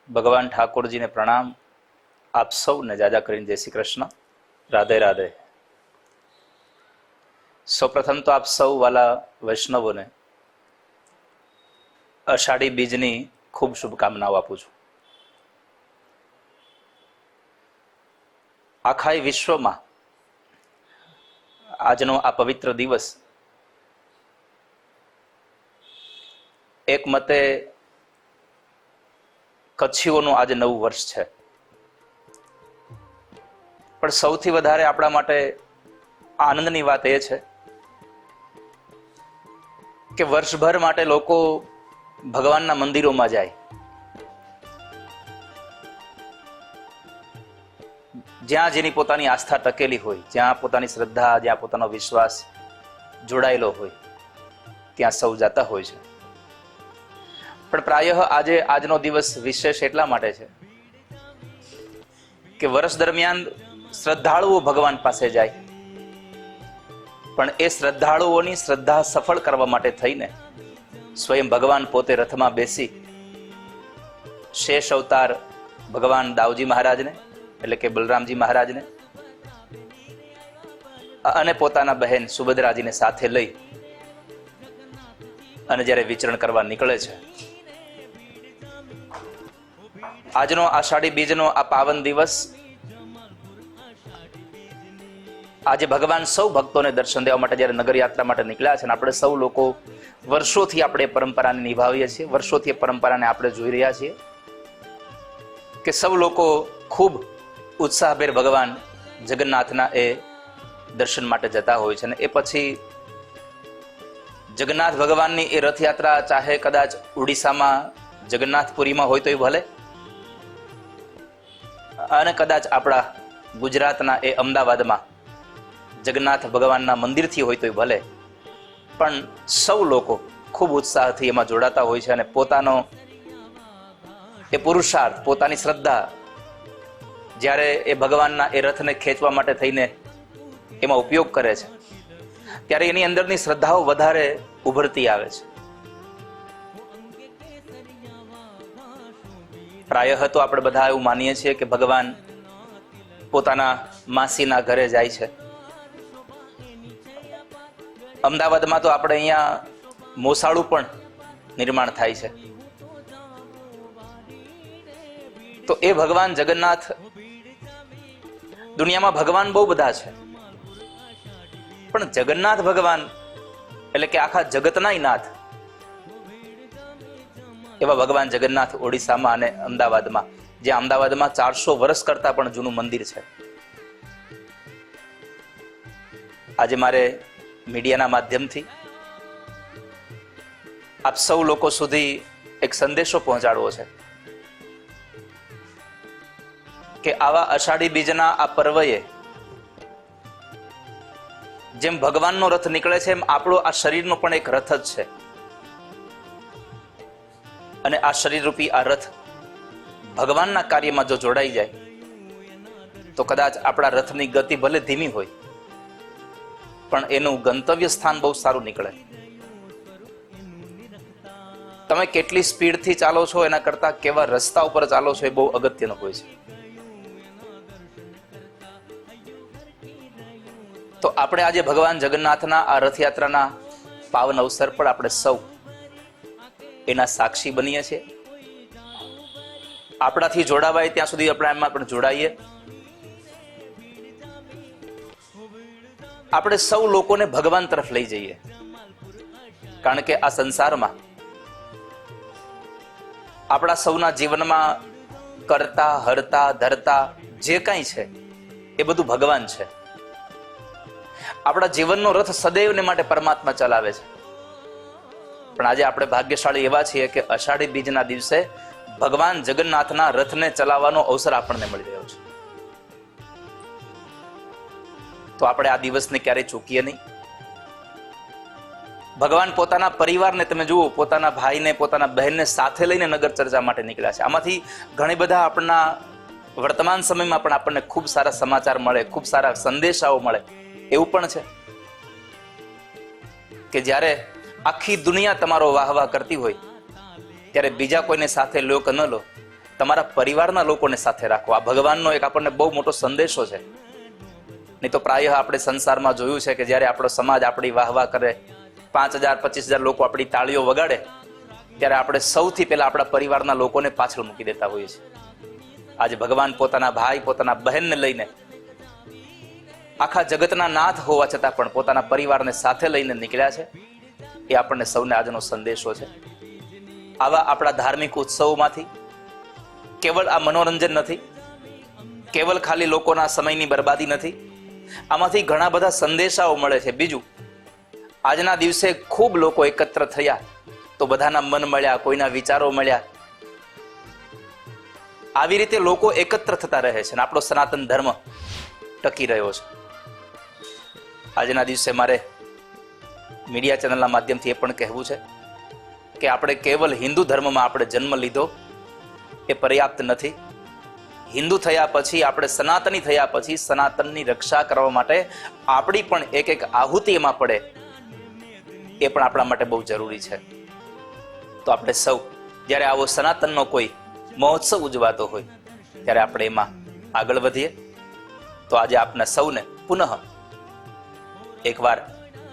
ભગવાન ઠાકોરજીને પ્રણામ. આપ સૌને જાજા કરીને જય શ્રી કૃષ્ણ, રાધે રાધે. સૌપ્રથમ તો આપ સૌ વાલા વૈષ્ણવોને અષાઢી બીજની ખૂબ શુભકામનાઓ આપું છું. આખા વિશ્વમાં આજનો આ પવિત્ર દિવસ એક મતે કચ્છીઓનું આજે નવું વર્ષ છે, પણ સૌથી વધારે આપણા માટે આનંદની વાત એ છે કે વર્ષભર માટે લોકો ભગવાનના મંદિરોમાં જાય, જ્યાં જેની પોતાની આસ્થા ટકેલી હોય, જ્યાં પોતાની શ્રદ્ધા, જ્યાં પોતાનો વિશ્વાસ જોડાયેલો હોય, ત્યાં સૌ જતા હોય છે. પણ પ્રાયઃ આજે આજનો દિવસ વિશેષ એટલા માટે છે કે વર્ષ દરમિયાન શ્રદ્ધાળુઓ ભગવાન પાસે જાય, પણ એ શ્રદ્ધાળુઓની શ્રદ્ધા સફળ કરવા માટે થઈને સ્વયં ભગવાન પોતે રથમાં બેસી શેષ અવતાર ભગવાન દાઉજી મહારાજને એટલે કે બલરામજી મહારાજને અને પોતાના બહેન સુભદ્રાજીને સાથે લઈ અને જ્યારે વિચરણ કરવા નીકળે છે. આજનો આષાઢી બીજનો આ પાવન દિવસ આજે ભગવાન સૌ ભક્તોને દર્શન દેવા માટે જ્યારે નગર યાત્રા માટે નીકળ્યા છે, અને આપણે સૌ લોકો વર્ષોથી આપણે પરંપરાને નિભાવીએ છીએ, વર્ષોથી પરંપરાને આપણે જોઈ રહ્યા છીએ કે સૌ લોકો ખૂબ ઉત્સાહભેર ભગવાન જગન્નાથના એ દર્શન માટે જતા હોય છે. અને એ પછી જગન્નાથ ભગવાનની એ રથયાત્રા ચાહે કદાચ ઉડીસામાં જગન્નાથપુરીમાં હોય તો એ ભલે, અને કદાચ આપણા ગુજરાતના એ અમદાવાદમાં જગન્નાથ ભગવાનના મંદિરથી હોય તો ભલે, પણ સૌ લોકો ખૂબ ઉત્સાહથી એમાં જોડાતા હોય છે અને પોતાનો એ પુરુષાર્થ, પોતાની શ્રદ્ધા જ્યારે એ ભગવાનના એ રથને ખેંચવા માટે થઈને એમાં ઉપયોગ કરે છે, ત્યારે એની અંદરની શ્રદ્ધાઓ વધારે ઉભરતી આવે છે. પ્રાયઃ તો આપણે બધા એવું માનીએ છીએ કે ભગવાન પોતાના માસીના ઘરે જાય છે. અમદાવાદમાં તો આપણે અહીંયા મોસાળું પણ નિર્માણ થાય છે. તો એ ભગવાન જગન્નાથ, દુનિયામાં ભગવાન બહુ બધા છે, પણ જગન્નાથ ભગવાન એટલે કે આખા જગતના નાથ એવા ભગવાન જગન્નાથ ઓડિશામાં અને અમદાવાદમાં, જ્યાં અમદાવાદમાં 400 વર્ષ કરતા પણ જૂનું મંદિર છે. આજે મારે મીડિયાના માધ્યમથી આપ સૌ લોકો સુધી એક સંદેશો પહોંચાડવો છે કે આવા અષાઢી બીજના આ પર્વએ જેમ ભગવાનનો રથ નીકળે છે, એમ આપણો આ શરીરનો પણ એક રથ જ છે. અને આ શરીર રૂપી આ રથ ભગવાનના કાર્યમાં જો જોડાઈ જાય તો કદાચ આપણા રથની ગતિ ભલે ધીમી હોય, પણ એનું ગંતવ્ય સ્થાન બહુ સારું નીકળે. તમે કેટલી સ્પીડથી ચાલો છો એના કરતા કેવા રસ્તા ઉપર ચાલો છો એ બહુ અગત્યનું હોય છે. તો આપણે આજે ભગવાન જગન્નાથના આ રથયાત્રાના પાવન અવસર પર આપણે સૌ એના સાક્ષી બનીએ છીએ. આપણાથી જોડાવાય ત્યાં સુધી આપણે એમાં પણ જોડાઈએ. આપણે સૌ લોકોને ભગવાન તરફ લઈ જઈએ, કારણ કે આ સંસારમાં આપણા સૌના જીવનમાં કરતા, હરતા, ધરતા જે કંઈ છે એ બધું ભગવાન છે. આપણા જીવનનો રથ સદૈવને માટે પરમાત્મા ચલાવે છે. પણ આજે આપણે ભાગ્યશાળી એવા છીએ કે અષાઢી બીજના દિવસે ભગવાન જગન્નાથના રથને ચલાવવાનો અવસર આપણને મળી રહ્યો છે. તો આપણે આ દિવસને ક્યારેય ચૂકીએ નહીં. ભગવાન પોતાના પરિવારને, તમે જુઓ, પોતાના ભાઈને, પોતાના બહેનને સાથે લઈને નગર ચર્ચા માટે નીકળ્યા છે. આમાંથી ઘણી બધા આપણા વર્તમાન સમયમાં પણ આપણને ખૂબ સારા સમાચાર મળે, ખૂબ સારા સંદેશાઓ મળે. એવું પણ છે કે જ્યારે આખી દુનિયા તમારો વાહ વાહ કરતી હોય ત્યારે બીજા કોઈને સાથે લો કે ન લો, તમારા પરિવારના લોકોને સાથે રાખો. આ ભગવાનનો એક આપણને બહુ મોટો સંદેશો છે. નહીં તો પ્રાય આપણે સંસારમાં જોયું છે કે જ્યારે આપણો સમાજ આપણી વાહવા કરે, 5,000 25,000 લોકો આપણી તાળીઓ વગાડે, ત્યારે આપણે સૌથી પહેલા આપણા પરિવારના લોકોને પાછળ મૂકી દેતા હોઈએ છીએ. આજે ભગવાન પોતાના ભાઈ, પોતાના બહેનને લઈને, આખા જગતના નાથ હોવા છતાં પણ પોતાના પરિવારને સાથે લઈને નીકળ્યા છે. એ આપણને સૌને આજનો સંદેશો છે. આવા આપણા ધાર્મિક ઉત્સવોમાંથી કેવળ આ મનોરંજન નથી, કેવળ ખાલી લોકોના સમયની બરબાદી નથી, આમાંથી ઘણા બધા સંદેશાઓ મળે છે. બીજું, આજના દિવસે ખૂબ લોકો એકત્ર થયા તો બધાના મન મળ્યા, કોઈના વિચારો મળ્યા. આવી રીતે લોકો એકત્ર થતા રહે છે અને આપણો સનાતન ધર્મ ટકી રહ્યો છે. આજના દિવસે મારે મીડિયા ચેનલના માધ્યમથી એ પણ કહેવું છે કે આપણે કેવલ હિન્દુ ધર્મમાં આપણે જન્મ લીધો એ પર્યાપ્ત નથી. હિન્દુ થયા પછી, આપણે સનાતની થયા પછી સનાતનની રક્ષા કરવા માટે આપણી પણ એક એક આહુતિ એમાં પડે, એ પણ આપણા માટે બહુ જરૂરી છે. તો આપણે સૌ જ્યારે આવો સનાતનનો કોઈ મહોત્સવ ઉજવાતો હોય ત્યારે આપણે એમાં આગળ વધીએ. તો આજે આપના સૌને પુનઃ એકવાર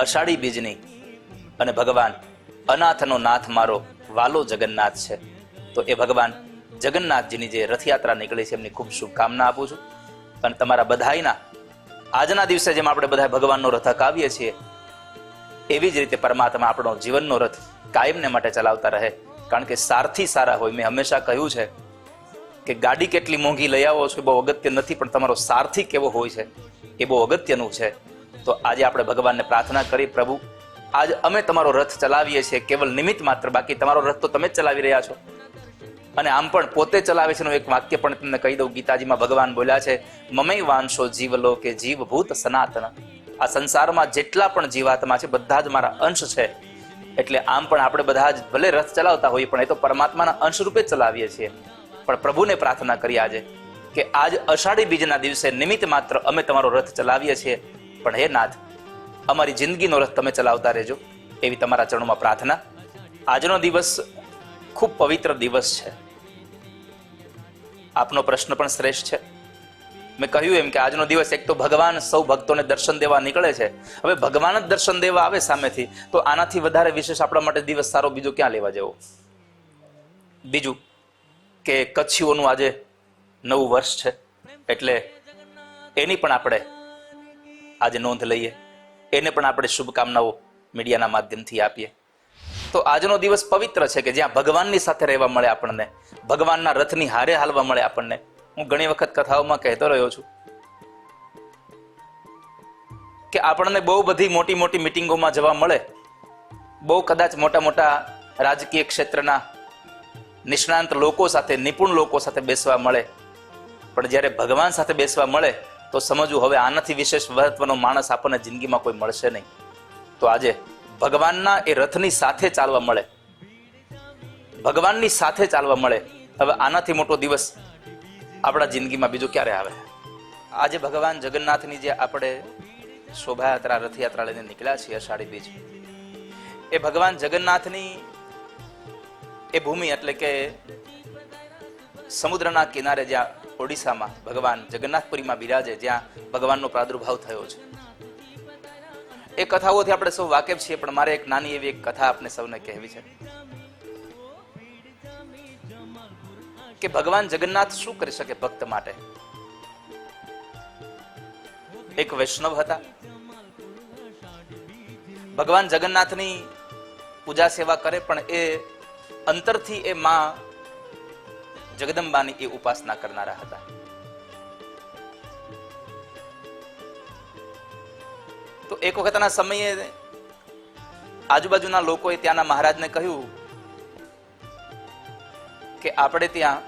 અષાઢી બીજની અને ભગવાન અનાથનો નાથ મારો વાલો જગન્નાથ છે, તો એ ભગવાન જગન્નાથજીની જે રથયાત્રા નીકળી છે એમની ખૂબ શુભકામના આપું છું. અને તમારા બધાયના આજના દિવસે જેમ આપણે બધા ભગવાનનો રથ હકાવીએ છીએ, એવી જ રીતે પરમાત્મા આપણો જીવનનો રથ કાયમને માટે ચલાવતા રહે. કારણ કે સારથી સારા હોય. મેં હંમેશા કહ્યું છે કે ગાડી કેટલી મોંઘી લઈ આવો છો એ બહુ અગત્ય નથી, પણ તમારો સારથી કેવો હોય છે એ બહુ અગત્યનું છે. તો આજે આપણે ભગવાનને પ્રાર્થના કરી, પ્રભુ આજ અમે તમારો રથ ચલાવીએ છીએ કેવલ નિમિત્ત માત્ર, બાકી તમારો રથ તો તમે જ ચલાવી રહ્યા છો. અને આમ પણ પોતે ચલાવે છે એનું એક વાક્ય પણ તમને કહી દઉં. ગીતાજીમાં ભગવાન બોલ્યા છે, મમૈ વાંશો જીવલો કે જીવભૂત સનાતન. આ સંસારમાં જેટલા પણ જીવાત્મા છે બધા જ મારા અંશ છે. એટલે આમ પણ આપણે બધા જ ભલે રથ ચલાવતા હોઈએ પણ એ તો પરમાત્માના અંશ રૂપે જ ચલાવીએ છીએ. પણ પ્રભુને પ્રાર્થના કરી આજે કે આજ અષાઢી બીજના દિવસે નિમિત્ત માત્ર અમે તમારો રથ ચલાવીએ છીએ, પણ હે નાથ અમારી જિંદગીનો રથ તમે ચલાવતા રહેજો, એવી તમારા ચરણોમાં પ્રાર્થના. આજનો દિવસ ખૂબ પવિત્ર દિવસ છે. આપનો પ્રશ્ન પણ શ્રેષ્ઠ છે. મેં કહ્યું એમ કે આજનો દિવસ એક તો ભગવાન સૌ ભક્તોને દર્શન દેવા નીકળે છે. હવે ભગવાન જ દર્શન દેવા આવે સામેથી, તો આનાથી વધારે વિશેષ આપણા માટે દિવસ સારો બીજો ક્યાં લેવા જેવો. બીજું કે કચ્છીઓનું આજે નવું વર્ષ છે, એટલે એની પણ આપણે આજે નોંધ લઈએ, એને પણ આપણે શુભકામનાઓ મીડિયાના માધ્યમથી આપીએ. તો આજનો દિવસ પવિત્ર છે કે જ્યાં ભગવાનની સાથે રહેવા મળે આપણને, ભગવાનના રથની હારે હાલવા મળે આપણને. હું ઘણી વખત કથાઓમાં કહેતો રહ્યો છું કે આપણને બહુ બધી મોટી મોટી મિટિંગોમાં જવા મળે, બહુ કદાચ મોટા મોટા રાજકીય ક્ષેત્રના નિષ્ણાંત લોકો સાથે, નિપુણ લોકો સાથે બેસવા મળે, પણ જ્યારે ભગવાન સાથે બેસવા મળે તો સમજવું હવે આનાથી વિશેષ મહત્વનો માણસ આપણને જિંદગીમાં કોઈ મળશે નહીં. તો આજે ભગવાનના એ રથની સાથે ચાલવા મળે, ભગવાનની સાથે ચાલવા મળે, હવે આનાથી મોટો દિવસ આપણા જિંદગીમાં બીજું ક્યારે આવે. આજે ભગવાન જગન્નાથની જે આપણે શોભાયાત્રા, રથયાત્રા લઈને નીકળ્યા છીએ અષાઢી બીજ, એ ભગવાન જગન્નાથની એ ભૂમિ એટલે કે સમુદ્રના કિનારે જ્યાં ઓડિશામાં ભગવાન જગન્નાથપુરીમાં બિરાજે, જ્યાં ભગવાનનો પ્રાદુર્ભાવ થયો છે. એ કથાઓથી આપણે સૌ વાકેફ છીએ, પણ મારે એક નાની એવી એક કથા આપને સૌને કહેવી છે કે ભગવાન જગન્નાથ શું કરી શકે ભક્ત માટે. એક વૈષ્ણવ હતા, ભગવાન જગન્નાથની પૂજા સેવા કરે, પણ એ અંતરથી એ માં જગદંબાની એ ઉપાસના કરનારા હતા. તો એક વખતના સમયે આજુબાજુના લોકોએ ત્યાંના મહારાજને કહ્યું કે આપણે ત્યાં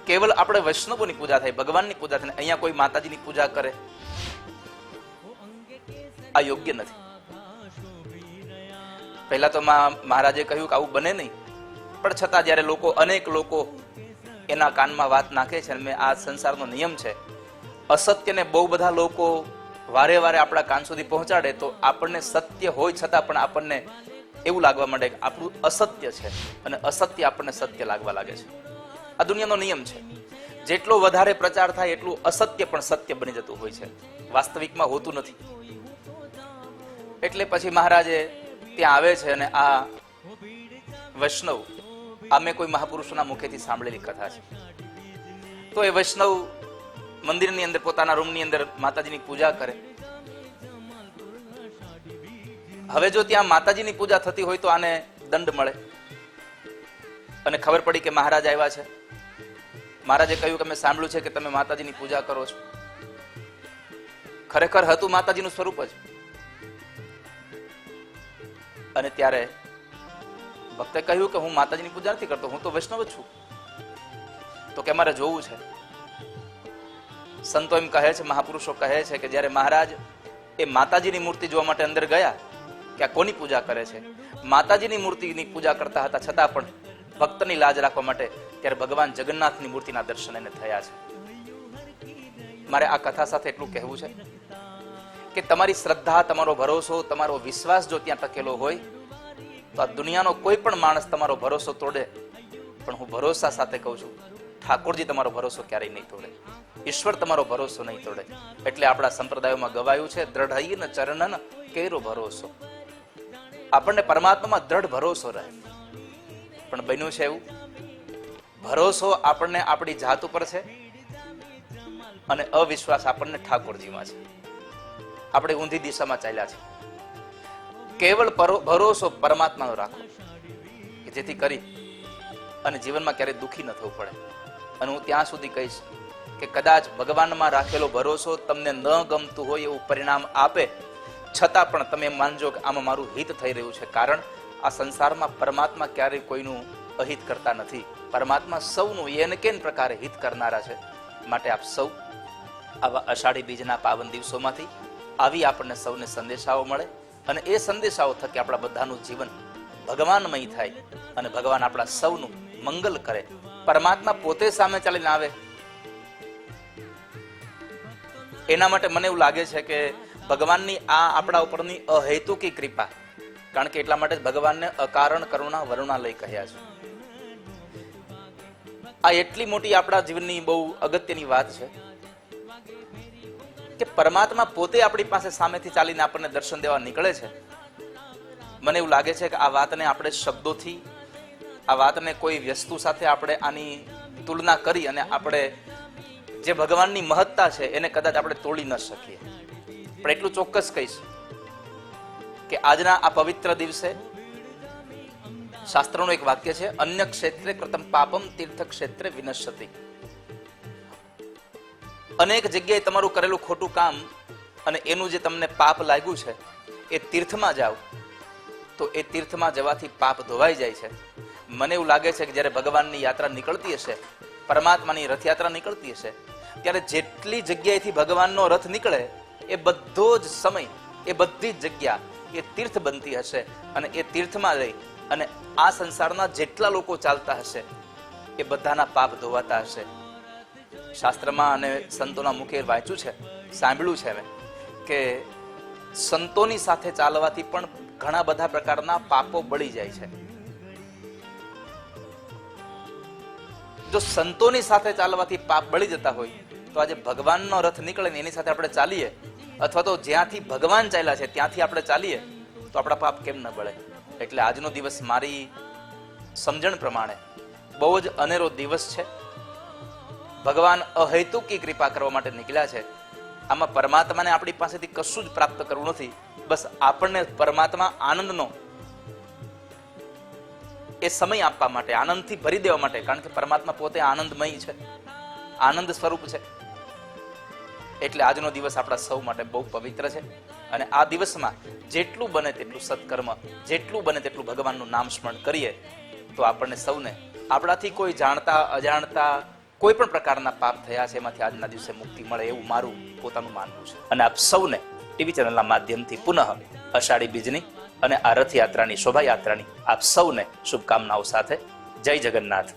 કેવલ આપણે વૈષ્ણવોની પૂજા થાય, ભગવાનની પૂજા થાય, અહીંયા કોઈ માતાજીની પૂજા કરે, આ યોગ્ય નથી. પહેલા તો મહારાજે કહ્યું કે આવું બને નહીં, પણ છતાં જયારે લોકો, અનેક લોકો એના કાનમાં વાત નાખે છે, અને આ સંસારનો નિયમ છે, અસત્યને બહુ બધા લોકો વારે વારે આપણા કાન સુધી પહોંચાડે તો આપણને સત્ય હોય છતાં પણ આપણને એવું લાગવા માંડે કે આપણું અસત્ય છે અને અસત્ય આપણને સત્ય લાગવા લાગે છે. આ દુનિયાનો નિયમ છે. જેટલો વધારે પ્રચાર થાય એટલું અસત્ય પણ સત્ય બની જતું હોય છે, વાસ્તવિકમાં હોતું નથી. એટલે પછી મહારાજે ત્યાં આવે છે અને આ વૈષ્ણવ, આ મેં કોઈ મહાપુરુષોના મુખેથી સાંભળેલી કથા છે. તો એ વૈષ્ણવ મંદિરની અંદર પોતાના રૂમની અંદર માતાજીની પૂજા કરે. હવે જો ત્યાં માતાજીની પૂજા થતી હોય તો આને દંડ મળે. અને ખબર પડી કે મહારાજ આવ્યા છે. મહારાજે કહ્યું કે મેં સાંભળ્યું છે કે તમે માતાજીની પૂજા કરો છો. ખરેખર હતું માતાજીનું સ્વરૂપ જ. અને ત્યારે ભક્તે કહ્યું કે હું માતાજીની પૂજા નથી કરતો, હું તો વૈષ્ણવ જ છું. તો કે મારે જોવું છે. સંતો એમ કહે છે, મહાપુરુષો કહે છે કે જ્યારે મહારાજ એ માતાજીની મૂર્તિ જોવા માટે અંદર ગયા કે આ કોની પૂજા કરે છે, માતાજીની મૂર્તિની પૂજા કરતા હતા છતાં પણ ભક્તની લાજ રાખવા માટે ત્યારે ભગવાન જગન્નાથની મૂર્તિના દર્શન એને થયા છે. મારે આ કથા સાથે એટલું કહેવું છે કે તમારી શ્રદ્ધા, તમારો ભરોસો, તમારો વિશ્વાસ જો ત્યાં ટકેલો હોય તો આ દુનિયાનો કોઈ પણ માણસ તમારો ભરોસો તોડે, પણ હું ભરોસા સાથે કહું છું, ઠાકોરજી તમારો ભરોસો ક્યારેય નહીં તોડે, ઈશ્વર તમારો ભરોસો નહીં તોડે. એટલે આપણા સંપ્રદાયોમાં ગવાયું છે, દ્રઢ ચરણન કેરો ભરોસો. આપણને પરમાત્મામાં દ્રઢ ભરોસો રહે. પણ બન્યું છે એવું, ભરોસો આપણને આપણી જાત ઉપર છે અને અવિશ્વાસ આપણને ઠાકોરજીમાં છે. આપણે ઊંધી દિશામાં ચાલ્યા છે. કેવળ ભરોસો પરમાત્માનો રાખો કે જેથી કરી અને જીવનમાં ક્યારેય દુઃખી ન થવું પડે. અને હું ત્યાં સુધી કહીશ કે કદાચ ભગવાનમાં રાખેલો ભરોસો તમને ન ગમતું હોય એવું પરિણામ આપે, છતાં પણ તમે માનજો કે આમાં મારું હિત થઈ રહ્યું છે. કારણ આ સંસારમાં પરમાત્મા ક્યારેય કોઈનું અહિત કરતા નથી. પરમાત્મા સૌનું એને કેન પ્રકારે હિત કરનારા છે. માટે આપ સૌ આવા અષાઢી બીજના પાવન દિવસોમાંથી આવી આપણને સૌને સંદેશાઓ મળે અને એ સંદેશાઓ થકી આપણા બધાનું જીવન ભગવાનમય થાય અને ભગવાન આપણા સૌનું મંગલ કરે. પરમાત્મા પોતે સામે ચાલીને આવે એના માટે મને એવું લાગે છે કે ભગવાનની આ આપણા ઉપરની અહેતુકી કૃપા, કારણ કે એટલા માટે ભગવાનને અકારણ કરુણા વરુણાલય કહ્યા છે. આ એટલી મોટી આપણા જીવનની બહુ અગત્યની વાત છે કે પરમાત્મા પોતે આપણી પાસે સામેથી ચાલીને આપણને દર્શન દેવા નીકળે છે. મને એવું લાગે છે કે આ વાતને આપણે શબ્દોથી, આ વાતને કોઈ વસ્તુ સાથે આપણે આની તુલના કરી અને આપણે જે ભગવાનની મહત્તા છે એને કદાચ આપણે તોડી ન શકીએ. પણ એટલું ચોક્કસ કહીશ કે આજના આ પવિત્ર દિવસે શાસ્ત્રનું એક વાક્ય છે, અન્ય ક્ષેત્રે કૃતમ પાપમ તીર્થ ક્ષેત્રે વિનશ્યતિ. અનેક જગ્યાએ તમારું કરેલું ખોટું કામ અને એનું જે તમને પાપ લાગ્યું છે એ તીર્થમાં જાઓ તો એ તીર્થમાં જવાથી પાપ ધોવાઈ જાય છે. મને એવું લાગે છે કે જ્યારે ભગવાનની યાત્રા નીકળતી હશે, પરમાત્માની રથયાત્રા નીકળતી હશે, ત્યારે જેટલી જગ્યાએથી ભગવાનનો રથ નીકળે એ બધો જ સમય, એ બધી જ જગ્યા એ તીર્થ બનતી હશે અને એ તીર્થમાં રહી અને આ સંસારના જેટલા લોકો ચાલતા હશે એ બધાના પાપ ધોવાતા હશે. શાસ્ત્રમાં અને સંતોના મુખે વાંચ્યું છે, સાંભળ્યું છે મેં કે સંતોની સાથે ચાલવાથી પણ ઘણા બધા પ્રકારના પાપો બળી જાય છે. જો સંતોની સાથે ચાલવાથી પાપ બળી જતા હોય તો આજે ભગવાનનો રથ નીકળે ને એની સાથે આપણે ચાલીએ, અથવા તો જ્યાંથી ભગવાન ચાલ્યા છે ત્યાંથી આપણે ચાલીએ તો આપણા પાપ કેમ ન બળે. એટલે આજનો દિવસ મારી સમજણ પ્રમાણે બહુ જ અનેરો દિવસ છે. ભગવાન અહેતુકી કૃપા કરવા માટે નીકળ્યા છે. આમાં પરમાત્માને આપણી પાસેથી કશું જ પ્રાપ્ત કરવું નથી, બસ આપણને પરમાત્મા આનંદનો એ સમય આપવા માટે, આનંદથી ભરી દેવા માટે. કારણ કે પરમાત્મા પોતે આનંદમય છે, આનંદ સ્વરૂપ છે. એટલે આજનો દિવસ આપણા સૌ માટે બહુ પવિત્ર છે અને આ દિવસમાં જેટલું બને તેટલું સત્કર્મ, જેટલું બને તેટલું ભગવાનનું નામ સ્મરણ કરીએ તો આપણને સૌને આપણાથી કોઈ જાણતા અજાણતા કોઈ પણ પ્રકારના પાપ થયા છે એમાંથી આજના દિવસે મુક્તિ મળે એવું મારું પોતાનું માનવું છે. અને આપ સૌને ટીવી ચેનલના માધ્યમથી પુનઃ અષાઢી બીજની અને આ રથયાત્રાની, શોભાયાત્રાની આપ સૌને શુભકામનાઓ સાથે જય જગન્નાથ.